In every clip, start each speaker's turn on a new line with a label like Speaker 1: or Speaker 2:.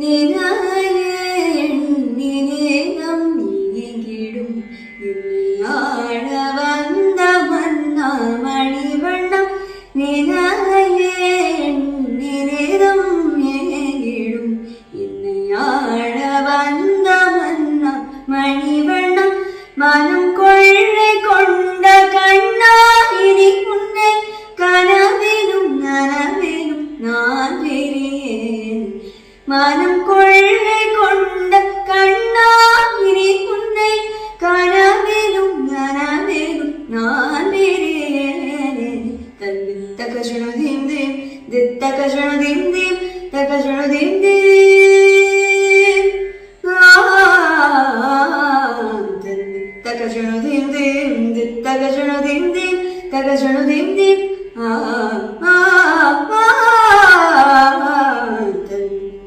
Speaker 1: நினையே எண்ணினேனம் நீங்கிடும் ஆழ வந்த மன்னா மணிவண்ணம் நினையே எண்ணினேனம் நீங்கிடும் என்னை ஆழ வந்த மன்னா மணிவண்ணம் மனம் கொள்ளை கொண்ட கண்ணா இனி உன்னை கனவிலும் நனவிலும் நான் பெரியேன் மனம் கொள்ளை கொண்ட கண்ணா இனி உன்னை கனவிலும் நனவிலும் நான் பெரியேன் தந்து தகஜனு தீம் தீம் தித்தகஜனு தீம் தீம் தகஜனு தீம் தீம் Takajano dim dim, takajano dim dim, takajano dim dim,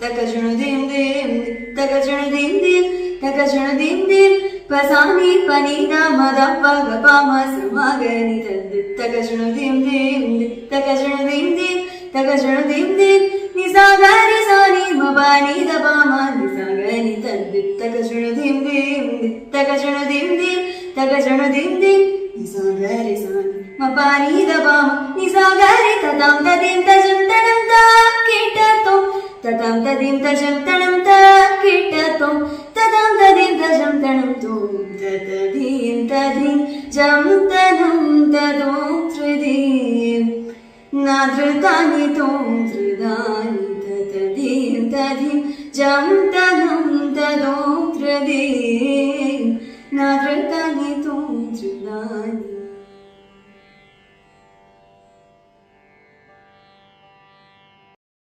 Speaker 1: takajano dim dim, takajano dim dim, takajano dim dim, pasani panida madappa gapama samagani takajano dim dim, takajano dim dim, takajano dim dim, nisagari sani mabani dabama nisagani takajano dim dim, takajano dim dim. Takajano dim dim, nisagari san, mapani dabam, nisagari tatam tadim tajam tanam ta kitatom, tatam tadim tajam tanam ta kitatom, tatam tadim tajam tanam tom, tatadim tadim jam tanam tadom tridim, nadritani tom tridani, tatadim tadim jam